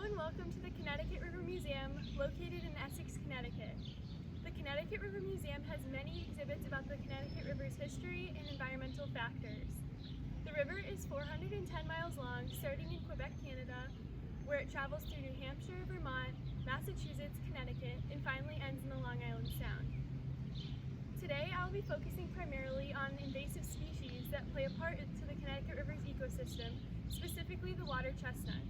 and welcome to the Connecticut River Museum, located in Essex, Connecticut. The Connecticut River Museum has many exhibits about the Connecticut River's history and environmental factors. The river is 410 miles long, starting in Quebec, Canada, where it travels through New Hampshire, Vermont, Massachusetts, Connecticut, and finally ends in the Long Island Sound. Today, I'll be focusing primarily on invasive species that play a part to the Connecticut River's ecosystem, specifically the water chestnut.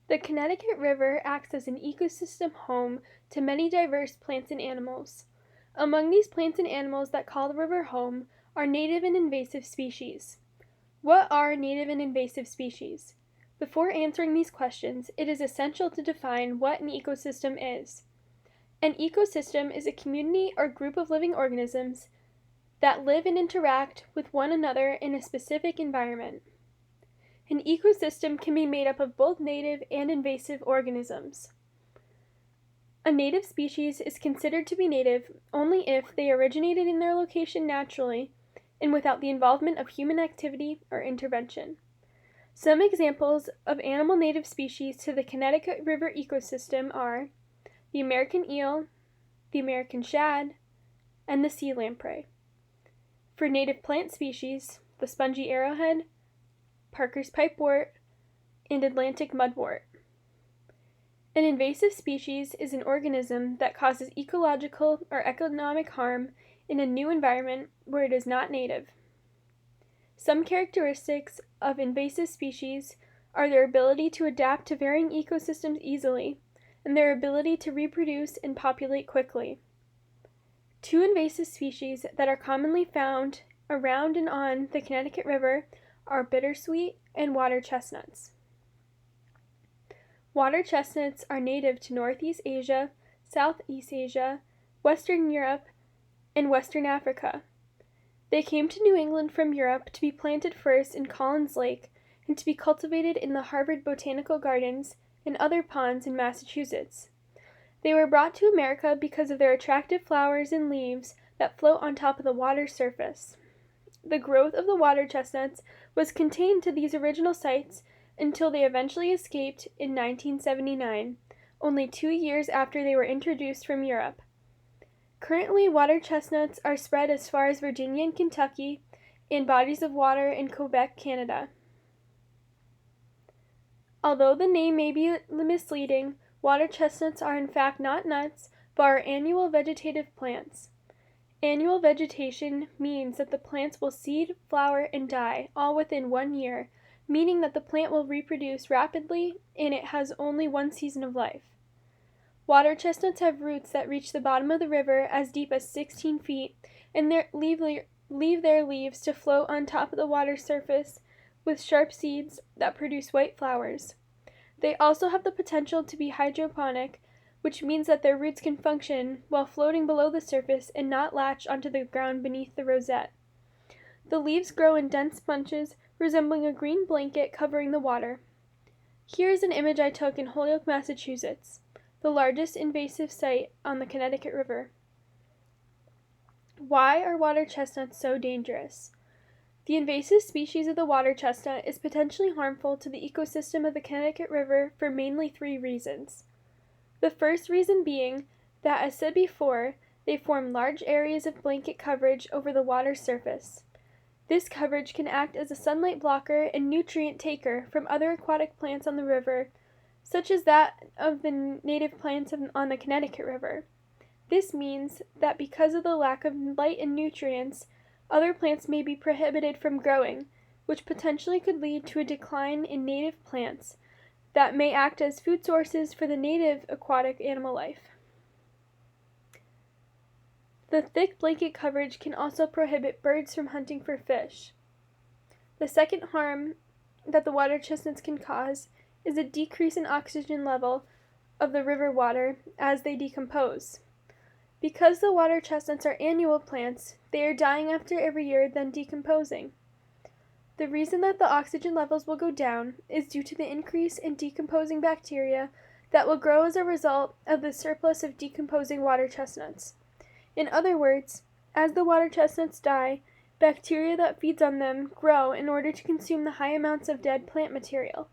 The Connecticut River acts as an ecosystem home to many diverse plants and animals. Among these plants and animals that call the river home are native and invasive species. What are native and invasive species? Before answering these questions, it is essential to define what an ecosystem is. An ecosystem is a community or group of living organisms that live and interact with one another in a specific environment. An ecosystem can be made up of both native and invasive organisms. A native species is considered to be native only if they originated in their location naturally and without the involvement of human activity or intervention. Some examples of animal native species to the Connecticut River ecosystem are the American eel, the American shad, and the sea lamprey. For native plant species, the spongy arrowhead, Parker's pipewort, and Atlantic mudwort. An invasive species is an organism that causes ecological or economic harm in a new environment where it is not native. Some characteristics of invasive species are their ability to adapt to varying ecosystems easily and their ability to reproduce and populate quickly. Two invasive species that are commonly found around and on the Connecticut River are bittersweet and water chestnuts. Water chestnuts are native to Northeast Asia, Southeast Asia, Western Europe, and Western Africa. They came to New England from Europe to be planted first in Collins Lake and to be cultivated in the Harvard Botanical Gardens and other ponds in Massachusetts. They were brought to America because of their attractive flowers and leaves that float on top of the water surface. The growth of the water chestnuts was contained to these original sites until they eventually escaped in 1979, only 2 years after they were introduced from Europe. Currently, water chestnuts are spread as far as Virginia and Kentucky, and bodies of water in Quebec, Canada. Although the name may be misleading, water chestnuts are in fact not nuts, but are annual vegetative plants. Annual vegetation means that the plants will seed, flower, and die all within 1 year, meaning that the plant will reproduce rapidly and it has only one season of life. Water chestnuts have roots that reach the bottom of the river as deep as 16 feet and leave their leaves to float on top of the water surface with sharp seeds that produce white flowers. They also have the potential to be hydroponic, which means that their roots can function while floating below the surface and not latch onto the ground beneath the rosette. The leaves grow in dense bunches resembling a green blanket covering the water. Here is an image I took in Holyoke, Massachusetts, the largest invasive site on the Connecticut River. Why are water chestnuts so dangerous? The invasive species of the water chestnut is potentially harmful to the ecosystem of the Connecticut River for mainly 3 reasons. The first reason being that, as said before, they form large areas of blanket coverage over the water surface. This coverage can act as a sunlight blocker and nutrient taker from other aquatic plants on the river, such as that of the native plants on the Connecticut River. This means that because of the lack of light and nutrients, other plants may be prohibited from growing, which potentially could lead to a decline in native plants that may act as food sources for the native aquatic animal life. The thick blanket coverage can also prohibit birds from hunting for fish. The second harm that the water chestnuts can cause is a decrease in oxygen level of the river water as they decompose. Because the water chestnuts are annual plants, they are dying after every year, then decomposing. The reason that the oxygen levels will go down is due to the increase in decomposing bacteria that will grow as a result of the surplus of decomposing water chestnuts. In other words, as the water chestnuts die, bacteria that feeds on them grow in order to consume the high amounts of dead plant material.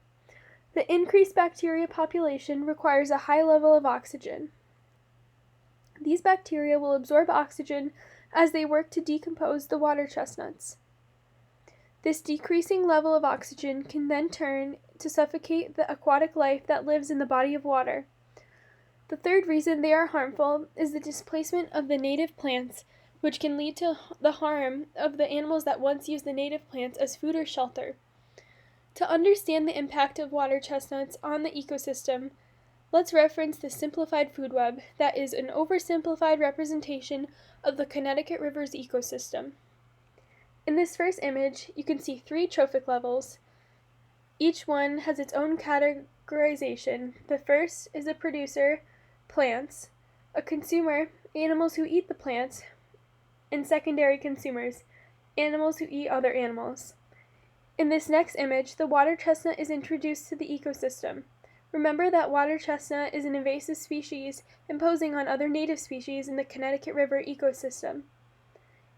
The increased bacteria population requires a high level of oxygen. These bacteria will absorb oxygen as they work to decompose the water chestnuts. This decreasing level of oxygen can then turn to suffocate the aquatic life that lives in the body of water. The third reason they are harmful is the displacement of the native plants, which can lead to the harm of the animals that once used the native plants as food or shelter. To understand the impact of water chestnuts on the ecosystem, let's reference the simplified food web that is an oversimplified representation of the Connecticut River's ecosystem. In this first image, you can see 3 trophic levels. Each one has its own categorization. The first is a producer, plants, a consumer, animals who eat the plants, and secondary consumers, animals who eat other animals. In this next image, the water chestnut is introduced to the ecosystem. Remember that water chestnut is an invasive species imposing on other native species in the Connecticut River ecosystem.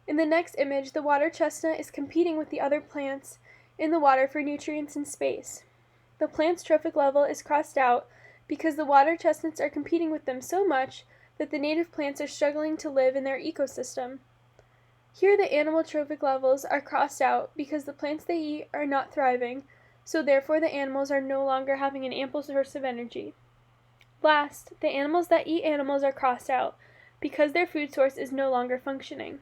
In the next image, the water chestnut is competing with the other plants in the water for nutrients and space. The plant's trophic level is crossed out because the water chestnuts are competing with them so much that the native plants are struggling to live in their ecosystem. Here the animal trophic levels are crossed out because the plants they eat are not thriving, so therefore the animals are no longer having an ample source of energy. Last, the animals that eat animals are crossed out because their food source is no longer functioning.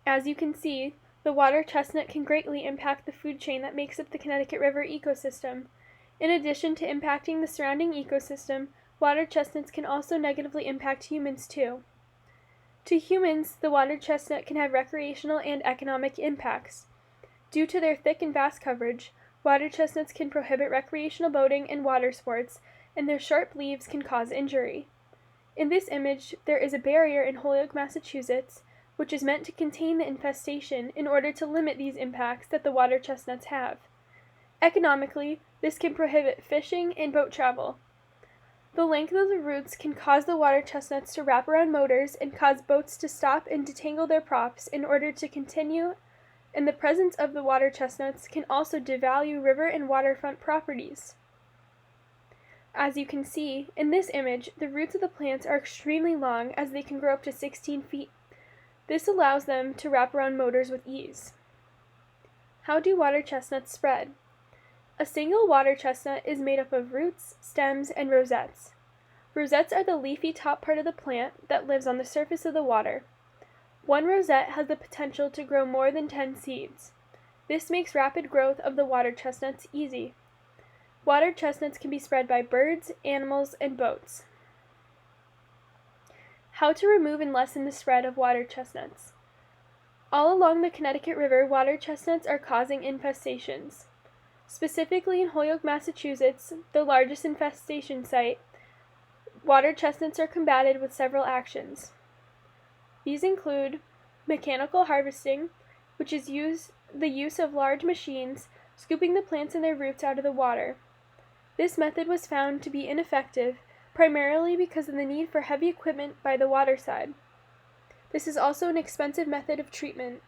As you can see, the water chestnut can greatly impact the food chain that makes up the Connecticut River ecosystem. In addition to impacting the surrounding ecosystem, water chestnuts can also negatively impact humans too. To humans, the water chestnut can have recreational and economic impacts. Due to their thick and vast coverage, water chestnuts can prohibit recreational boating and water sports, and their sharp leaves can cause injury. In this image, there is a barrier in Holyoke, Massachusetts, which is meant to contain the infestation in order to limit these impacts that the water chestnuts have. Economically, this can prohibit fishing and boat travel. The length of the roots can cause the water chestnuts to wrap around motors and cause boats to stop and detangle their props in order to continue, and the presence of the water chestnuts can also devalue river and waterfront properties. As you can see, in this image, the roots of the plants are extremely long as they can grow up to 16 feet. This allows them to wrap around motors with ease. How do water chestnuts spread? A single water chestnut is made up of roots, stems, and rosettes. Rosettes are the leafy top part of the plant that lives on the surface of the water. One rosette has the potential to grow more than 10 seeds. This makes rapid growth of the water chestnuts easy. Water chestnuts can be spread by birds, animals, and boats. How to remove and lessen the spread of water chestnuts. All along the Connecticut River, water chestnuts are causing infestations. Specifically in Holyoke, Massachusetts, the largest infestation site, water chestnuts are combated with several actions. These include mechanical harvesting, which is the use of large machines scooping the plants and their roots out of the water. This method was found to be ineffective, primarily because of the need for heavy equipment by the waterside. This is also an expensive method of treatment.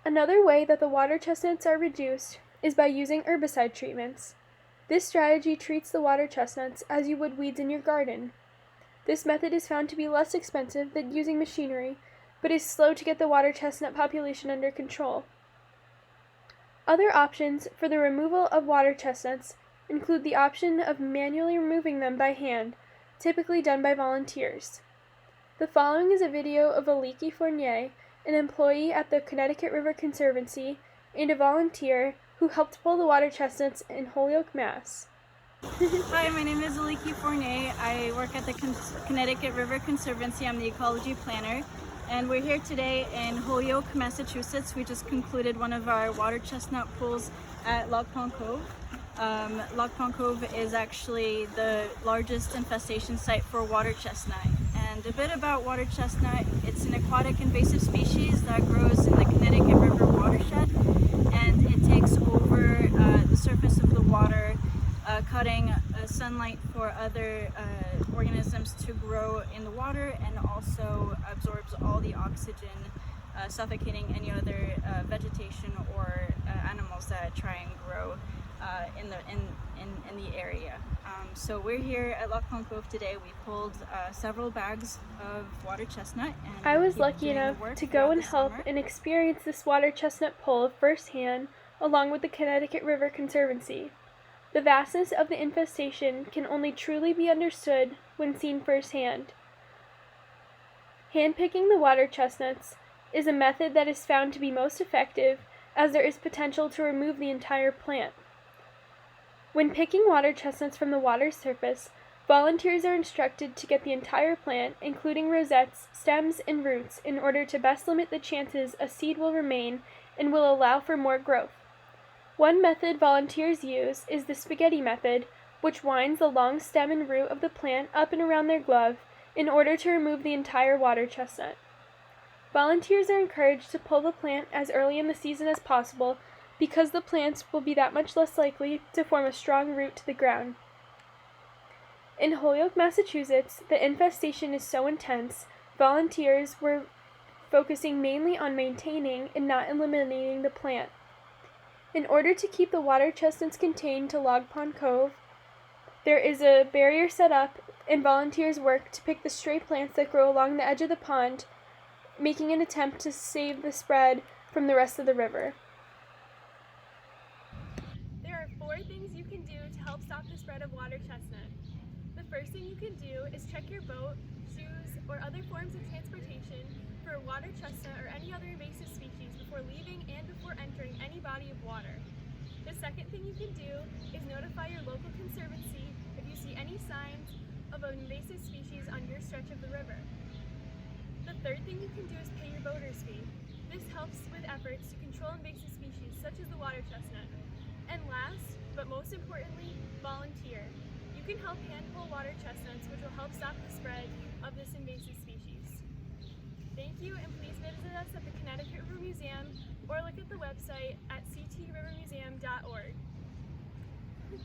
Another way that the water chestnuts are reduced is by using herbicide treatments. This strategy treats the water chestnuts as you would weeds in your garden. This method is found to be less expensive than using machinery, but is slow to get the water chestnut population under control. Other options for the removal of water chestnuts include the option of manually removing them by hand, typically done by volunteers. The following is a video of Aliki Fournier, an employee at the Connecticut River Conservancy, and a volunteer who helped pull the water chestnuts in Holyoke, Mass. Hi, my name is Aliki Fournier. I work at the Connecticut River Conservancy. I'm the ecology planner, and we're here today in Holyoke, Massachusetts. We just concluded one of our water chestnut pulls at Loch Pond Cove. Loch Pond Cove is actually the largest infestation site for water chestnut. And a bit about water chestnut: it's an aquatic invasive species that grows in the Connecticut River watershed, and it takes over the surface of the water, cutting sunlight for other organisms to grow in the water, and also absorbs all the oxygen, suffocating any other vegetation or animals that try and grow in the area. So we're here at Loch Cloncove today. We pulled several bags of water chestnut, and I we'll was keep lucky doing the enough work to go throughout and the help summer. and experience this water chestnut pull firsthand, along with the Connecticut River Conservancy. The vastness of the infestation can only truly be understood when seen firsthand. Handpicking the water chestnuts is a method that is found to be most effective, as there is potential to remove the entire plant. When picking water chestnuts from the water surface, volunteers are instructed to get the entire plant, including rosettes, stems, and roots, in order to best limit the chances a seed will remain and will allow for more growth. One method volunteers use is the spaghetti method, which winds the long stem and root of the plant up and around their glove in order to remove the entire water chestnut. Volunteers are encouraged to pull the plant as early in the season as possible because the plants will be that much less likely to form a strong root to the ground. In Holyoke, Massachusetts, the infestation is so intense, volunteers were focusing mainly on maintaining and not eliminating the plant. In order to keep the water chestnuts contained to Log Pond Cove, there is a barrier set up, and volunteers work to pick the stray plants that grow along the edge of the pond, making an attempt to save the spread from the rest of the river. There are 4 things you can do to help stop the spread of water chestnut. The first thing you can do is check your boat, shoes, or other forms of transportation for water chestnut or any other invasive species before leaving and before entering any body of water. The second thing you can do is notify your local conservancy if you see any signs of an invasive species on your stretch of the river. The third thing you can do is pay your boater's fee. This helps with efforts to control invasive species such as the water chestnut. And last, but most importantly, volunteer. You can help hand pull water chestnuts, which will help stop the spread of this invasive species. Thank you, and please visit us at the Connecticut River Museum or look at the website at ctrivermuseum.org.